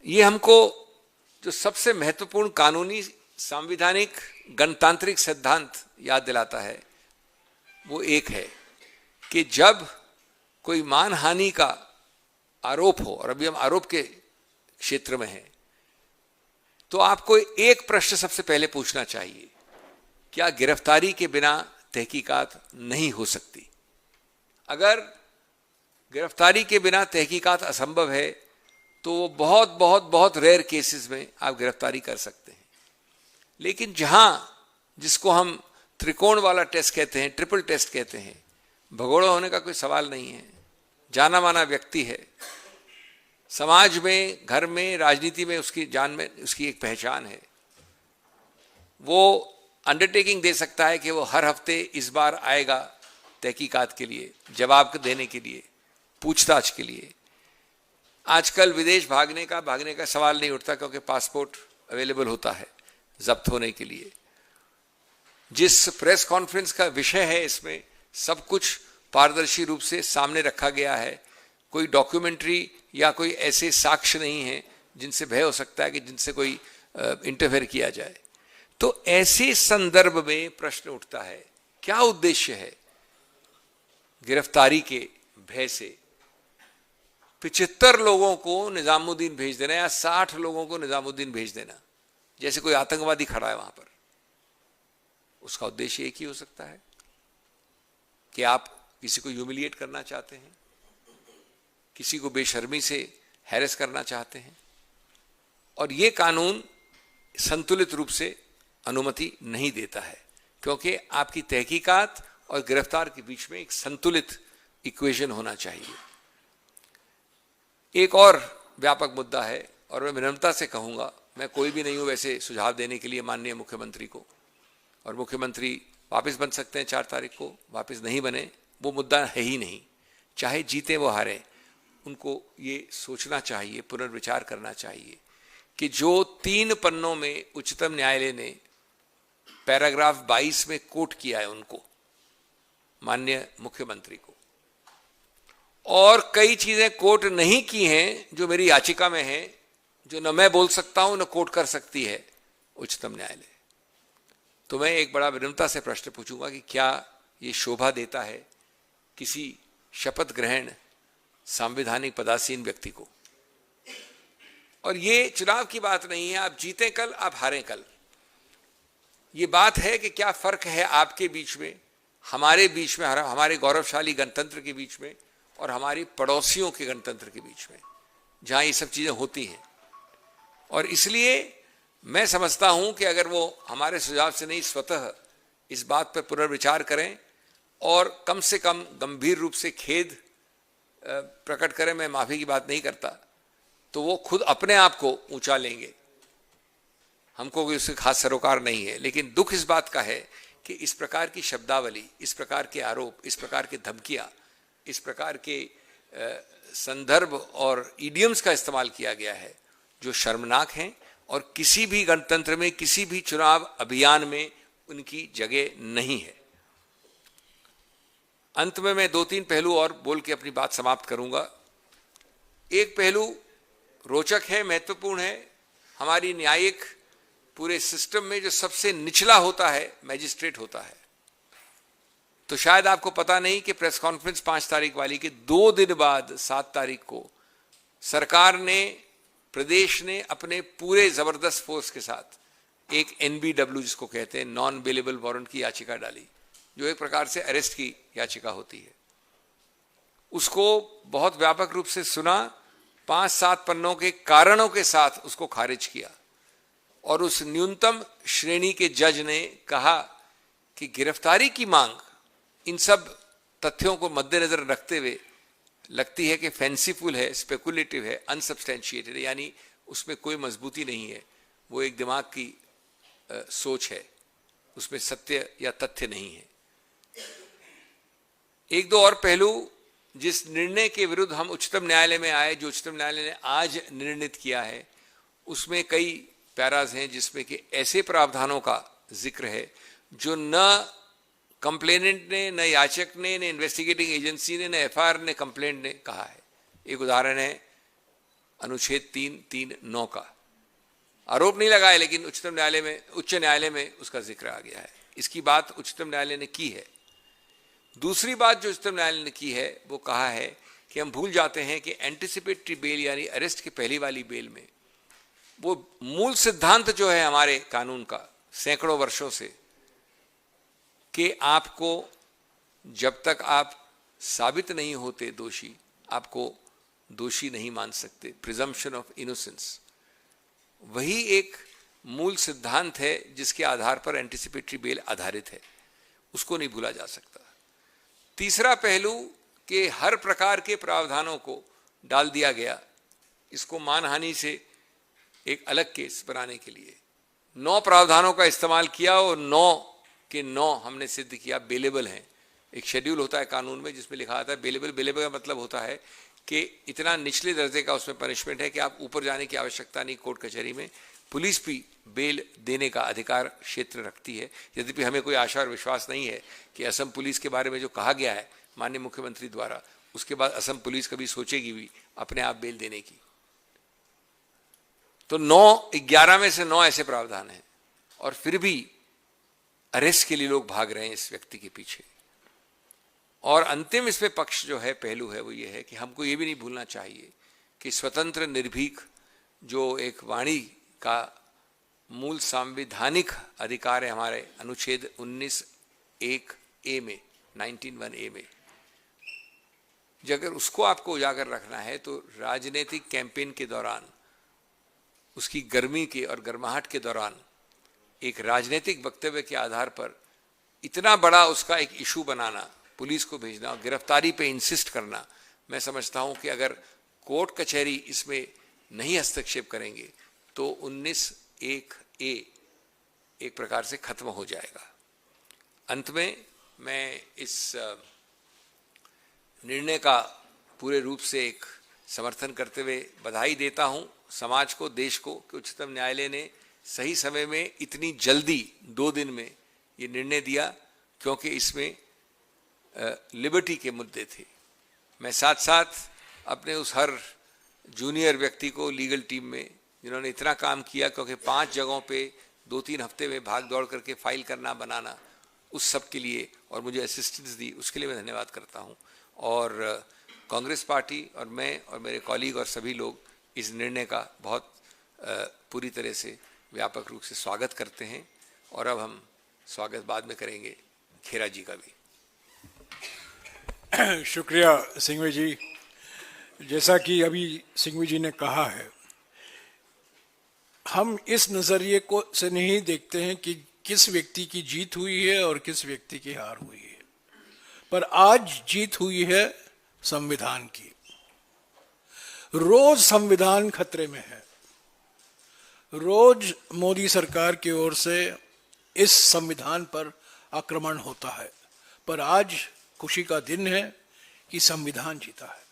ये हमको जो सबसे महत्वपूर्ण कानूनी संवैधानिक गणतांत्रिक सिद्धांत याद दिलाता है वो एक है कि जब कोई मानहानि का आरोप हो, और अभी हम आरोप के क्षेत्र में हैं, तो आपको एक प्रश्न सबसे पहले पूछना चाहिए, क्या गिरफ्तारी के बिना तहकीकात नहीं हो सकती? अगर गिरफ्तारी के बिना तहकीकात असंभव है तो वो बहुत बहुत बहुत रेयर केसेस में आप गिरफ्तारी कर सकते हैं। लेकिन जहां जिसको हम त्रिकोण वाला टेस्ट कहते हैं, ट्रिपल टेस्ट कहते हैं, भगोड़ा होने का कोई सवाल नहीं है, जाना माना व्यक्ति है, समाज में, घर में, राजनीति में उसकी जान में उसकी एक पहचान है, वो अंडरटेकिंग दे सकता है कि वो हर हफ्ते इस बार आएगा तहकीकात के लिए, जवाब देने के लिए, पूछताछ के लिए। आजकल विदेश भागने का सवाल नहीं उठता क्योंकि पासपोर्ट अवेलेबल होता है जब्त होने के लिए। जिस प्रेस कॉन्फ्रेंस का विषय है, इसमें सब कुछ पारदर्शी रूप से सामने रखा गया है। कोई डॉक्यूमेंट्री या कोई ऐसे साक्ष्य नहीं है जिनसे भय हो सकता है कि जिनसे कोई इंटरफेयर किया जाए। तो ऐसे संदर्भ में प्रश्न उठता है, क्या उद्देश्य है गिरफ्तारी के भय से 75 लोगों को निजामुद्दीन भेज देना या 60 लोगों को निजामुद्दीन भेज देना, जैसे कोई आतंकवादी खड़ा है वहां पर? उसका उद्देश्य एक ही हो सकता है कि आप किसी को ह्यूमिलिएट करना चाहते हैं, किसी को बेशर्मी से हैरेस करना चाहते हैं, और ये कानून संतुलित रूप से अनुमति नहीं देता है, क्योंकि आपकी तहकीकात और गिरफ्तार के बीच में एक संतुलित इक्वेशन होना चाहिए। एक और व्यापक मुद्दा है, और मैं विनम्रता से कहूंगा, मैं कोई भी नहीं हूं वैसे सुझाव देने के लिए माननीय मुख्यमंत्री को, और मुख्यमंत्री वापस बन सकते हैं 4 तारीख को, वापस नहीं बने वो मुद्दा है ही नहीं, चाहे जीते वो हारे। उनको ये सोचना चाहिए, पुनर्विचार करना चाहिए कि जो 3 पन्नों में उच्चतम न्यायालय ने पैराग्राफ 22 में कोट किया है उनको, माननीय मुख्यमंत्री को, और कई चीजें कोट नहीं की हैं जो मेरी याचिका में है, जो न मैं बोल सकता हूं न कोट कर सकती है उच्चतम न्यायालय। तो मैं एक बड़ा विनम्रता से प्रश्न पूछूंगा कि क्या ये शोभा देता है किसी शपथ ग्रहण संवैधानिक पदासीन व्यक्ति को? और ये चुनाव की बात नहीं है, आप जीतें कल, आप हारें कल। ये बात है कि क्या फर्क है आपके बीच में, हमारे बीच में, हमारे गौरवशाली गणतंत्र के बीच में और हमारी पड़ोसियों के गणतंत्र के बीच में, जहां ये सब चीजें होती हैं। और इसलिए मैं समझता हूं कि अगर वो हमारे सुझाव से नहीं, स्वतः इस बात पर पुनर्विचार करें और कम से कम गंभीर रूप से खेद प्रकट करें, मैं माफी की बात नहीं करता, तो वो खुद अपने आप को ऊंचा लेंगे। हमको कोई उससे खास सरोकार नहीं है, लेकिन दुख इस बात का है कि इस प्रकार की शब्दावली, इस प्रकार के आरोप, इस प्रकार के धमकियां, इस प्रकार के संदर्भ और इडियम्स का इस्तेमाल किया गया है जो शर्मनाक हैं, और किसी भी गणतंत्र में, किसी भी चुनाव अभियान में उनकी जगह नहीं है। अंत में मैं 2-3 पहलू और बोल के अपनी बात समाप्त करूंगा। एक पहलू रोचक है, महत्वपूर्ण है। हमारी न्यायिक पूरे सिस्टम में जो सबसे निचला होता है, मैजिस्ट्रेट होता है। तो शायद आपको पता नहीं कि प्रेस कॉन्फ्रेंस 5 तारीख वाली के 2 दिन बाद 7 तारीख को सरकार ने, प्रदेश ने अपने पूरे जबरदस्त फोर्स के साथ एक NBW जिसको कहते हैं, नॉन बेलेबल वारंट की याचिका डाली, जो एक प्रकार से अरेस्ट की याचिका होती है। उसको बहुत व्यापक रूप से सुना, 5-7 पन्नों के कारणों के साथ उसको खारिज किया, और उस न्यूनतम श्रेणी के जज ने कहा कि गिरफ्तारी की मांग इन सब तथ्यों को मद्देनजर रखते हुए लगती है कि फैंसीफुल है, स्पेकुलेटिव है, अनसब्सटेंशिएटेड है, यानी उसमें कोई मजबूती नहीं है, वो एक दिमाग की सोच है, उसमें सत्य या तथ्य नहीं है। 1-2 और पहलू जिस निर्णय के विरुद्ध हम उच्चतम न्यायालय में आए, जो उच्चतम न्यायालय ने आज निर्णित किया है, उसमें कई पैराज हैं जिसमें कि ऐसे प्रावधानों का जिक्र है जो न कंप्लेनेंट ने, न याचक ने, न इन्वेस्टिगेटिंग एजेंसी ने, न FIR ने, कंप्लेंट ने कहा है। एक उदाहरण है अनुच्छेद 339 का आरोप नहीं लगा है, लेकिन उच्च न्यायालय में उसका जिक्र आ गया है। इसकी बात उच्चतम न्यायालय ने की है। दूसरी बात जो उच्चतम न्यायालय ने की है वो कहा है कि हम भूल जाते हैं कि एंटिसिपेटरी बेल यानी अरेस्ट की पहली वाली बेल में वो मूल सिद्धांत जो है हमारे कानून का सैकड़ों वर्षों से, कि आपको जब तक आप साबित नहीं होते दोषी, आपको दोषी नहीं मान सकते, प्रिजम्पशन ऑफ इनोसेंस, वही एक मूल सिद्धांत है जिसके आधार पर एंटिसिपेटरी बेल आधारित है। उसको नहीं भूला जा सकता। तीसरा पहलू कि हर प्रकार के प्रावधानों को डाल दिया गया, इसको मानहानि से एक अलग केस बनाने के लिए 9 प्रावधानों का इस्तेमाल किया और 9 के 9 हमने सिद्ध किया बेलेबल हैं। एक शेड्यूल होता है कानून में जिसमें लिखा आता है बेलेबल। बेलेबल का मतलब होता है कि इतना निचले दर्जे का उसमें पनिशमेंट है कि आप ऊपर जाने की आवश्यकता नहीं कोर्ट कचहरी में। पुलिस भी बेल देने का अधिकार क्षेत्र रखती है। यद्यपि हमें कोई आशा और विश्वास नहीं है कि असम पुलिस के बारे में जो कहा गया है माननीय मुख्यमंत्री द्वारा, उसके बाद असम पुलिस कभी सोचेगी भी अपने आप बेल देने की। तो 11 में से 9 ऐसे प्रावधान हैं और फिर भी अरेस्ट के लिए लोग भाग रहे हैं इस व्यक्ति के पीछे। और अंतिम इसमें पक्ष जो है, पहलू है, वो ये है कि हमको ये भी नहीं भूलना चाहिए कि स्वतंत्र निर्भीक जो एक वाणी का मूल संवैधानिक अधिकार है हमारे अनुच्छेद 19(1)(a) में 19(1)(a) में, अगर उसको आपको उजागर रखना है तो राजनीतिक कैंपेन के दौरान, उसकी गर्मी के और गर्माहट के दौरान एक राजनीतिक वक्तव्य के आधार पर इतना बड़ा उसका एक इशू बनाना, पुलिस को भेजना और गिरफ्तारी पे इंसिस्ट करना, मैं समझता हूं कि अगर कोर्ट कचहरी इसमें नहीं हस्तक्षेप करेंगे तो 19(1)(a) एक प्रकार से खत्म हो जाएगा। अंत में मैं इस निर्णय का पूरे रूप से एक समर्थन करते हुए बधाई देता हूं समाज को, देश को, कि उच्चतम न्यायालय ने सही समय में इतनी जल्दी 2 दिन में ये निर्णय दिया, क्योंकि इसमें लिबर्टी के मुद्दे थे। मैं साथ साथ अपने उस हर जूनियर व्यक्ति को लीगल टीम में जिन्होंने इतना काम किया, क्योंकि 5 जगहों पे 2-3 हफ्ते में भाग दौड़ करके फाइल करना बनाना, उस सब के लिए और मुझे असिस्टेंस दी, उसके लिए मैं धन्यवाद करता हूं। और कांग्रेस पार्टी और मैं और मेरे कॉलीग और सभी लोग इस निर्णय का बहुत पूरी तरह से व्यापक रूप से स्वागत करते हैं। और अब हम स्वागत बाद में करेंगे खेरा जी का भी। शुक्रिया सिंघवी जी। जैसा कि अभी सिंघवी जी ने कहा है, हम इस नजरिए को से नहीं देखते हैं कि किस व्यक्ति की जीत हुई है और किस व्यक्ति की हार हुई है, पर आज जीत हुई है संविधान की। रोज संविधान खतरे में है, रोज मोदी सरकार की ओर से इस संविधान पर आक्रमण होता है, पर आज खुशी का दिन है कि संविधान जीता है।